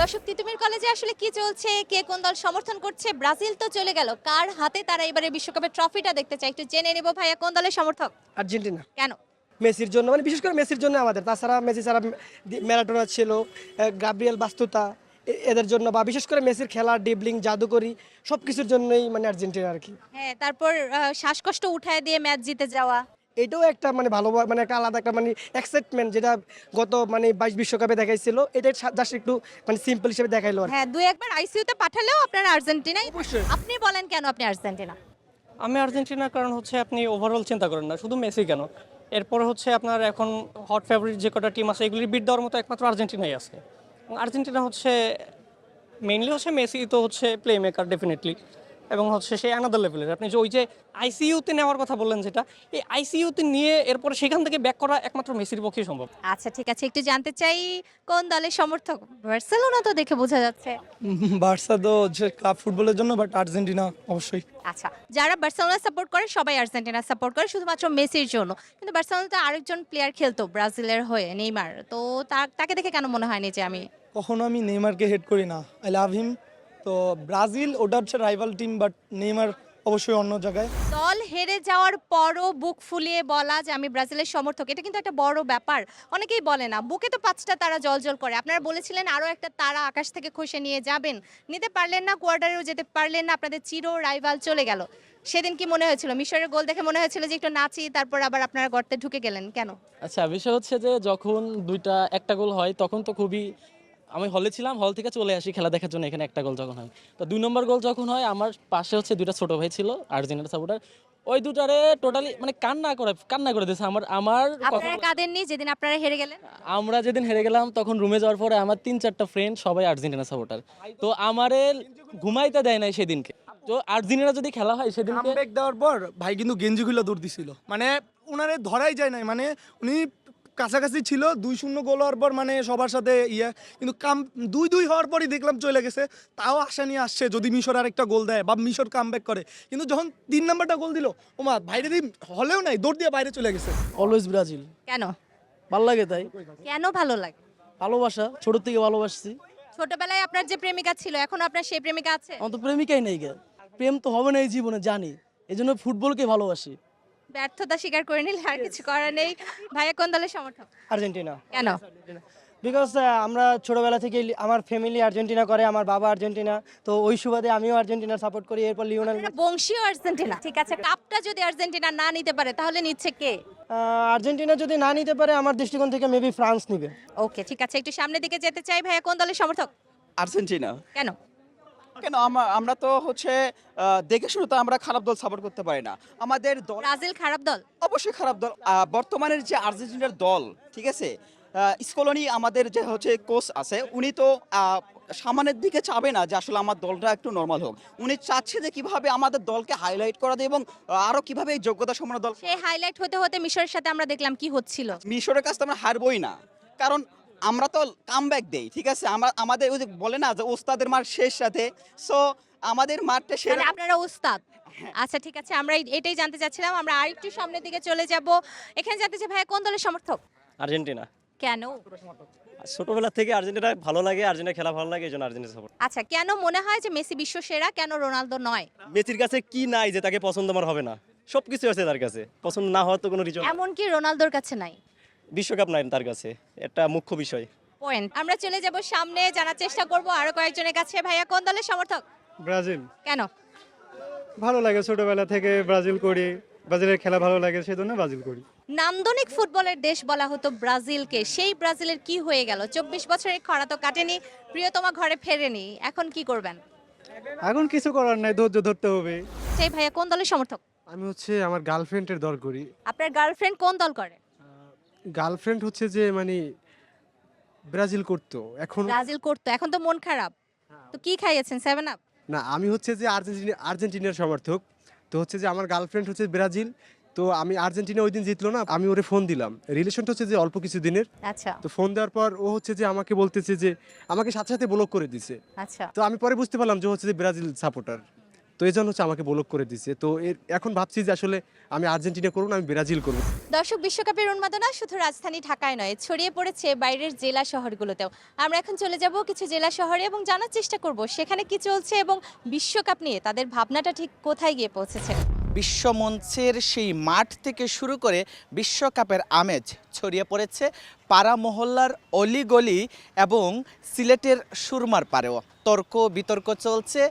দর্শক তিতুমির কলেজে আসলে কি চলছে, কে কোন দল সমর্থন করছে? ব্রাজিল তো চলে গেল, কার হাতে তারা এবারে বিশ্বকাপের ট্রফিটা দেখতে চায়? একটু জেনে নেব। ভাইয়া কোন দলের সমর্থক? আর্জেন্টিনা। কেন? মেসির জন্য, মানে বিশেষ করে মেসির জন্য আমাদের, তাছাড়া মেসি ছাড়া ম্যারাডোনা ছিল, গাব্রিয়েল বাস্তুতা, এদের জন্য, বা বিশেষ করে মেসির খেলা, ডিবলিং, জাদুকরি সব কিছুর জন্যই মানে আর্জেন্টিনা আর কি। হ্যাঁ, তারপর শ্বাসকষ্ট উঠায় দিয়ে ম্যাচ জিতে যাওয়া। এটাও একটা মানে ভালো, মানে একটা আলাদা একটা মানে এক্সাইটমেন্ট, যেটা গত মানে 22 বিশ্বকাপে দেখাইছিল, এটা জাস্ট একটু মানে সিম্পল হিসেবে দেখাইলো আর কি। হ্যাঁ, দুই একবার আইসিইউতে পাঠালেও আপনারা আর্জেন্টিনাই। অবশ্যই। আপনি বলেন কেন আপনি আর্জেন্টিনা? আমি আর্জেন্টিনার কারণ হচ্ছে আপনি ওভারঅল চিন্তা করেন না শুধু মেসি কেন, এরপর হচ্ছে আপনার এখন হট ফেভারিট যে কটা টিম আছে এগুলির বিট দেওয়ার মতো একমাত্র আর্জেন্টিনাই আছে। এবং আর্জেন্টিনা হচ্ছে মেইনলি হচ্ছে মেসি তো হচ্ছে প্লে মেকার ডেফিনেটলি, এবং হচ্ছে সে আনাদার লেভেলের। আপনি যে ওই যে আইসিইউতে নেওয়ার কথা বললেন, যেটা এই আইসিইউতে নিয়ে এরপর সেখান থেকে ব্যাক করা একমাত্র মেসির পক্ষেই সম্ভব। আচ্ছা ঠিক আছে, একটু জানতে চাই কোন দলের সমর্থক? বার্সেলোনা তো দেখে বোঝা যাচ্ছে। বার্সা তো হচ্ছে ক্লাব ফুটবলের জন্য, বাট আর্জেন্টিনা অবশ্যই। আচ্ছা, যারা বার্সেলোনা সাপোর্ট করে সবাই আর্জেন্টিনা সাপোর্ট করে শুধুমাত্র মেসির জন্য, কিন্তু বার্সেলোনাতে আরেকজন প্লেয়ার খেলতো ব্রাজিলের হয়ে, নেইমার, তো তাকে দেখে কেন মনে হয়নি যে আমি? কখনো আমি নেইমারকে হেড করি না, আই লাভ হিম। তো ব্রাজিল ওটা হচ্ছে রাইভাল টিম, বাট নেইমার অবশ্যই অন্য জায়গায়। দল হেরে যাওয়ার পরও বুক ফুলিয়ে বলা যে আমি ব্রাজিলের সমর্থক, এটা কিন্তু একটা বড় ব্যাপার। অনেকেই বলে না, বুকে তো 5টা তারা জ্বলজ্বল করে। আপনারা বলেছিলেন আরও একটা তারা আকাশ থেকে খসে নিয়ে যাবেন, নিতে পারলেন না, কোয়ার্টারেও যেতে পারলেন না, আপনাদের চির রাইভাল চলে গেল। সেদিন কি মনে হয়েছিল? মিশরের গোল দেখে মনে হয়েছিল যে একটু নাচি, তারপর আবার আপনারা গর্তে ঢুকে গেলেন কেন? আচ্ছা, বিষয় হচ্ছে যে যখন একটা গোল হয় তখন তো খুবই, আমি হলে ছিলাম, হল থেকে চলে আসি খেলা দেখার জন্য, এখানে একটা গোল যখন হয়, তো 2 নম্বর গোল যখন হয় আমার পাশে হচ্ছে 2টা ছোট ভাই ছিল আর্জেন্টিনা সাপোর্টার, ওই দুটারে টোটালি মানে কান্না করে দিয়েছে। আমার আপনারা কাঁদেননি যেদিন আপনারা হেরে গেলেন? আমরা যেদিন হেরে গেলাম তখন রুমে যাওয়ার পরে আমার 3-4টা ফ্রেন্ড সবাই আর্জেন্টিনা সাপোর্টার, তো আমারে ঘুমাইতে দেয় নাই সেদিনকে। তো আর্জেন্টিনা যদি খেলা হয় সেদিনকে, কামব্যাক দেওয়ার পর ভাই কিন্তু গেঞ্জিগুলো দৌড় দিছিল, মানে উনারে ধরাই যায় নাই, মানে উনি কাছাকাছি ছিল 2-0 গোল হওয়ার পর, মানে সবার সাথে কিন্তু 2-2 হওয়ার পরই দেখলাম চলে গেছে। তাও আশা নিয়ে আসছে যদি মিশর আরেকটা গোল দেয় বা মিশর কামব্যাক করে, কিন্তু যখন 3 নাম্বারটা গোল দিল, ওমা বাইরে দিয়ে হলেও নাই, দৌড় দিয়ে বাইরে চলে গেছে। অলওয়েজ ব্রাজিল কেন? ভালো লাগে, তাই কেন ভালো লাগে? ভালোবাসা, ছোট থেকে ভালোবাসছি। ছোটবেলায় আপনার যে প্রেমিকা ছিল, এখন আপনার সেই প্রেমিকা আছে? আমার তো প্রেমিকাই নেই গে, প্রেম তো হবে না এই জীবনে জানি, এই জন্য ফুটবলকে ভালোবাসি। ব্যর্থতা স্বীকার করে নিলে আর কিছু করার নেই। ভাইয়া কোন দলের সমর্থক? আর্জেন্টিনা। কেন? বিকজ আমরা ছোটবেলা থেকে, আমার ফ্যামিলি আর্জেন্টিনা করে, আমার বাবা আর্জেন্টিনা, তো ওই সুবাদে আমিও আর্জেন্টিনার সাপোর্ট করি। এরপর লিওনেল আপনারা বংশীয় আর্জেন্টিনা। ঠিক আছে, কাপটা যদি আর্জেন্টিনা না নিতে পারে তাহলে নিচ্ছে কে? আর্জেন্টিনা যদি না নিতে পারে, আমার দৃষ্টিকোণ থেকে মেবি ফ্রান্স নিবে। ওকে ঠিক আছে, একটু সামনের দিকে যেতে চাই। ভাইয়া কোন দলের সমর্থক? আর্জেন্টিনা। কেন? কেন আমরা তো হচ্ছে দেখে শুনে তো আমরা খারাপ দল সাপোর্ট করতে পারি না। আমাদের দল ব্রাজিল খারাপ দল? অবশ্যই খারাপ দল। বর্তমানের যে আর্জেন্টিনার দল, ঠিক আছে, স্কলোনি আমাদের যে হচ্ছে কোচ আছে, উনি তো সামনের দিকে চাবে না যে আসলে আমার দলটা একটু নর্মাল হোক। উনি চাচ্ছে যে কিভাবে আমাদের দলকে হাইলাইট করা যায় এবং আরো কিভাবে এই যোগ্যতা সম্পন্ন দল। সেই হাইলাইট হতে হতে মিশরের সাথে আমরা দেখলাম কি হচ্ছিল। মিশরের কাছে তো আমরা হারবই না, কারণ আমরা তো কামব্যাক দেই, ঠিক আছে। আমাদের ওই যে বলে না যে ওস্তাদের মার শেষ সাথে, সো আমাদের মারটা মানে সেরা। আপনারা ওস্তাদ। আচ্ছা ঠিক আছে, আমরা এটাই জানতে চাচ্ছিলাম। আমরা আরেকটু সামনের দিকে চলে যাব। এখানে জানতে চাই ভাইয়া কোন দলের সমর্থক? আর্জেন্টিনা। কেন? ছোটবেলা থেকে আর্জেন্টিনা ভালো লাগে, আর্জেন্টিনা খেলা ভালো লাগে, এই জন্য আর্জেন্টিনা সাপোর্ট। আচ্ছা, কেন মনে হয় যে মেসি বিশ্ব সেরা, কেন রোনালদো নয়? মেসির কাছে কি নাই যে তাকে পছন্দ আমার হবে না? সবকিছু আছে তার কাছে, পছন্দ না হওয়ার তো কোনো রিজন। এমনকি রোনালদোর কাছে নাই? বিশ্বকাপ নাই তার কাছে, এটা মুখ্য বিষয়। পয়েন্ট। আমরা চলে যাব সামনে, জানার চেষ্টা করব আরো কয়েকজনের কাছে। ভাইয়া কোন দলের সমর্থক? ব্রাজিল। কেন? ভালো লাগে, ছোটবেলা থেকে ব্রাজিল করি, ব্রাজিলের খেলা ভালো লাগে, সেজন্য ব্রাজিল করি। নান্দনিক ফুটবলের দেশ বলা হতো ব্রাজিলকে, সেই ব্রাজিলের কি হয়ে গেল? 24 বছরের খরা তো কাটেনি, প্রিয়তমা ঘরে ফেরেনি, এখন কি করবেন? এখন কিছু করার নাই, ধৈর্য ধরতে হবে। সেই ভাইয়া কোন দলের সমর্থক? আমি হচ্ছে আমার গার্লফ্রেন্ডের দল করি। আপনার গার্লফ্রেন্ড কোন দল করে? গার্লফ্রেন্ড হচ্ছে যে মানে ব্রাজিল করতো, এখন ব্রাজিল করতো, এখন তো মন খারাপ, তো কি খাইয়েছেন? 7 আপ? না, আমি হচ্ছে যে আর্জেন্টিনার সমর্থক। তো হচ্ছে যে আমার গার্লফ্রেন্ড হচ্ছে ব্রাজিল, তো আমি আর্জেন্টিনা ওই দিন জিতলো না, আমি ওরে ফোন দিলাম। রিলেশনটা হচ্ছে যে অল্প কিছু দিনের। আচ্ছা তো ফোন দেওয়ার পর ও হচ্ছে যে আমাকে বলতেছে যে আমাকে সাথে সাথে ব্লক করে দিছে। আচ্ছা। তো আমি পরে বুঝতে পারলাম যে হচ্ছে যে ব্রাজিল সাপোর্টার। তো এই জন্য হচ্ছে আমাকে ব্লক করে দিচ্ছে। তো এখন ভাবছি যে আসলে আমি আর্জেন্টিনা করবো না, আমি ব্রাজিল করবো। দর্শক, বিশ্বকাপের উন্মাদনা শুধু রাজধানী ঢাকায় নয়, ছড়িয়ে পড়েছে বাইরের জেলা শহরগুলোতেও। আমরা এখন চলে যাব কিছু জেলা শহরে এবং জানার চেষ্টা করব সেখানে কি চলছে এবং বিশ্বকাপ নিয়ে তাদের ভাবনাটা ঠিক কোথায় গিয়ে পৌঁছেছে। বিশ্বমঞ্চের সেই মাঠ থেকে শুরু করে বিশ্বকাপের আমেজ ছড়িয়ে পড়েছে পাড়া মহল্লার অলিগলি এবং সিলেটের সুরমার পাড়েও। তর্ক বিতর্ক চলছে,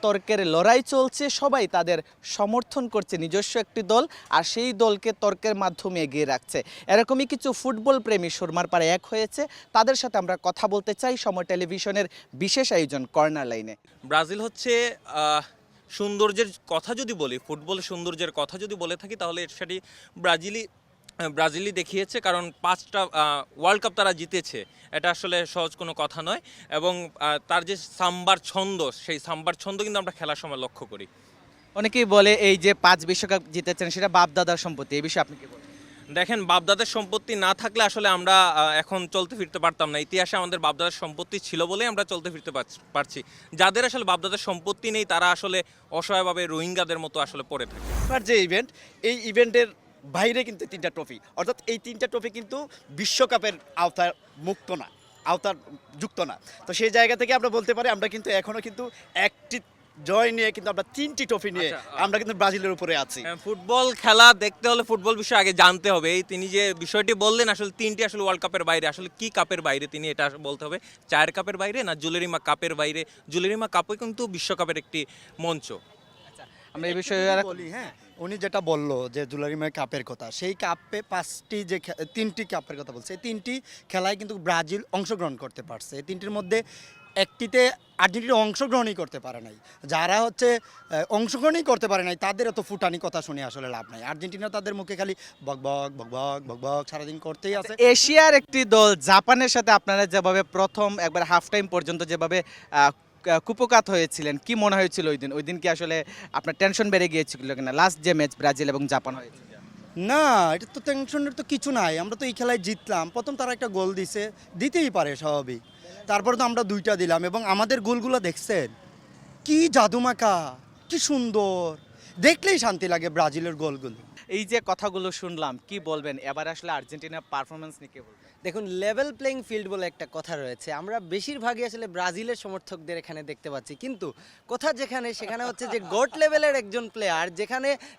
তর্কের লড়াই চলছে, সবাই তাদের সমর্থন করছে নিজস্ব একটি দল, আর সেই দলকে তর্কের মাধ্যমে এগিয়ে রাখছে। এরকমই কিছু ফুটবল প্রেমী সুরমার পাড়ে এক হয়েছে, তাদের সাথে আমরা কথা বলতে চাই সময় টেলিভিশনের বিশেষ আয়োজন কর্নার লাইনে। ব্রাজিল হচ্ছে সৌন্দর্যের কথা যদি বলি, ফুটবল সৌন্দর্যের কথা যদি বলে থাকি, তাহলে সেটি ব্রাজিলই দেখিয়েছে। কারণ 5টা ওয়ার্ল্ড কাপ তারা জিতেছে, এটা আসলে সহজ কোনো কথা নয়। এবং তার যে সাম্বার ছন্দ, সেই সাম্বার ছন্দ কিন্তু আমরা খেলার সময় লক্ষ্য করি। অনেকেই বলে এই যে 5 বিশ্বকাপ জিতেছেন সেটা বাপ-দাদার সম্পত্তি, এই বিষয়ে আপনি কি বলেন? দেখেন, বাপদাদার সম্পত্তি না থাকলে আসলে আমরা এখন চলতে ফিরতে পারতাম না। ইতিহাসে আমাদের বাপদাদার সম্পত্তি ছিল বলেই আমরা চলতে ফিরতে পারছি। যাদের আসলে বাপদাদার সম্পত্তি নেই, তারা আসলে অসহায়ভাবে রোহিঙ্গাদের মতো আসলে পড়ে থাকে। এবার যে ইভেন্ট, এই ইভেন্টের বাইরে কিন্তু 3টা ট্রফি, অর্থাৎ এই 3টা ট্রফি কিন্তু বিশ্বকাপের আওতায় আওতার যুক্ত না। তো সেই জায়গা থেকে আমরা বলতে পারি আমরা কিন্তু এখনো কিন্তু একটি জয় নিয়ে কিন্তু আমরা 3টি ট্রফি নিয়ে আমরা কিন্তু ব্রাজিলের উপরে আছি। ফুটবল খেলা দেখতে হলে ফুটবল বিষয়ে আগে জানতে হবে। এই তিনি যে বিষয়টি বললেন, আসলে 3টি আসলে ওয়ার্ল্ড কাপের বাইরে, আসলে কি কাপের বাইরে তিনি এটা বলতে হবে। 4 কাপের বাইরে না জুলেরিমা কাপের বাইরে? জুলেরিমা কাপই কিন্তু বিশ্বকাপের একটি মঞ্চ। আমরা এই বিষয়ে বলি, হ্যাঁ, উনি যেটা বললো যে জুলারিমা কাপের কথা, সেই কাপে 3টি কাপের কথা বলছে। এই 3টি খেলায় কিন্তু ব্রাজিল অংশগ্রহণ করতে পারছে। এই 3টির মধ্যে একটিতে আর্জেন্টিনা অংশগ্রহণই করতে পারে নাই। যারা হচ্ছে অংশগ্রহণই করতে পারে নাই, তাদের এত ফুটানি কথা শুনে আসলে লাভ নাই। আর্জেন্টিনা তাদের মুখে খালি বকবক বকবক বকবক সারাদিন করতেই আছে। এশিয়ার একটি দল জাপানের সাথে আপনারা যেভাবে প্রথম একবার হাফ টাইম পর্যন্ত যেভাবে কুপকাত হয়েছিলেন, কি মনে হয়েছিল ওই দিন কি আসলে আপনার টেনশন বেড়ে গিয়েছিল কিনা? লাস্ট যে ম্যাচ ব্রাজিল এবং জাপান হয়েছিল। না, এটা তো টেনশনের তো কিছু নাই। আমরা তো এই খেলায় জিতলাম, প্রথম তারা একটা গোল দিতেই পারে স্বাভাবিক। তারপরে তো আমরা 2টা দিলাম এবং আমাদের গোলগুলো দেখছেন কি জাদুমাকা, কি সুন্দর, দেখলেই শান্তি লাগে ব্রাজিলের গোলগুলো। এই যে কথাগুলো শুনলাম, কি বলবেন এবার আসলে আর্জেন্টিনার পারফরমেন্স নিয়ে? কি বলবেন? দেখুন, লেভেল প্লেইং ফিল্ড বলে একটা কথা রয়েছে। আমরা বেশিরভাগই আসলে ব্রাজিলের সমর্থকদের এখানে দেখতে পাচ্ছি, কিন্তু কথা সেখানে হচ্ছে যে গোট লেভেলের একজন প্লেয়ার,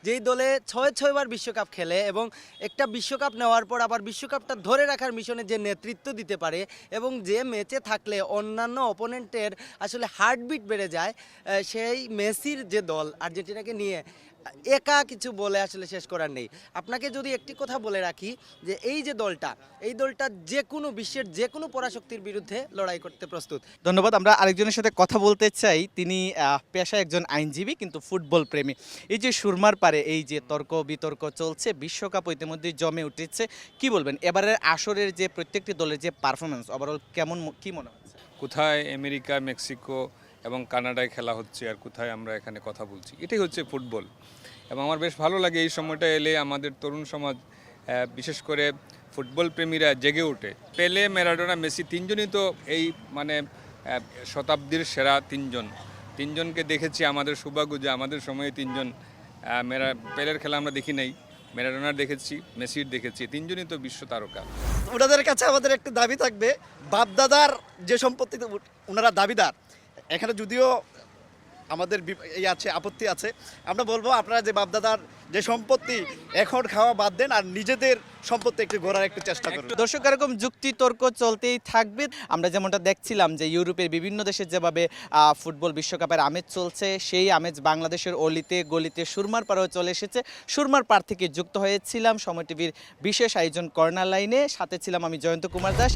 যেই দলে 6বার বিশ্বকাপ খেলে এবং একটা বিশ্বকাপ নেওয়ার পর আবার বিশ্বকাপটা ধরে রাখার মিশনে যে নেতৃত্ব দিতে পারে এবং যে ম্যাচে থাকলে অন্যান্য অপোনেন্টের আসলে হার্টবিট বেড়ে যায়, সেই মেসির যে দল আর্জেন্টিনাকে নিয়ে একা কিছু বলে আসলে শেষ করার নেই। আপনাকে যদি একটি কথা বলে রাখি যে এই দলটা যে কোনো বিশ্বের যে কোনো পরাশক্তির বিরুদ্ধে লড়াই করতে প্রস্তুত। ধন্যবাদ। আমরা আরেকজনের সাথে কথা বলতে চাই, তিনি পেশায় একজন আইনজীবী কিন্তু ফুটবল প্রেমী। এই যে সুরমার পারে এই যে তর্ক বিতর্ক চলছে, বিশ্বকাপ ইতিমধ্যেই জমে উঠেছে, কি বলবেন এবারের আসরের যে প্রত্যেকটি দলের যে পারফরমেন্স ওভারঅল কি মনে হচ্ছে? কোথায় আমেরিকা, মেক্সিকো এবং কানাডায় খেলা হচ্ছে আর কোথায় আমরা এখানে কথা বলছি, এটাই হচ্ছে ফুটবল। এবং আমার বেশ ভালো লাগে এই সময়টা এলে আমাদের তরুণ সমাজ, বিশেষ করে ফুটবল প্রেমীরা জেগে ওঠে। পেলে, ম্যারাডোনা, মেসি 3জনই তো এই মানে শতাব্দীর সেরা 3জনকে দেখেছি। আমাদের সৌভাগ্য যে আমাদের সময়ে 3জন, পেলের খেলা আমরা দেখি নাই, ম্যারাডোনার দেখেছি, মেসির দেখেছি, 3জনই তো বিশ্ব তারকা। ওনাদের কাছে আমাদের একটা দাবি থাকবে, বাপদাদার যে সম্পত্তিতে ওনারা দাবিদার, এখানে যদিও আমাদের আপত্তি আছে, আমরা বলবো আপনারা যে বাপদাদার যে সম্পত্তি এখন খাওয়া বাদ দেন আর নিজেদের সম্পত্তি একটু গড়ার একটু চেষ্টা করুন। দর্শক, এরকম যুক্তি তর্ক চলতেই থাকবে। আমরা যেমনটা দেখছিলাম যে ইউরোপের বিভিন্ন দেশে যেভাবে ফুটবল বিশ্বকাপের আমেজ চলছে, সেই আমেজ বাংলাদেশের অলিতে গলিতে সুরমার পাড়েও চলে এসেছে। সুরমার পাড় থেকে যুক্ত হয়েছিলাম সময় টিভির বিশেষ আয়োজন কর্নার লাইনে, সাথে ছিলাম আমি জয়ন্ত কুমার দাস।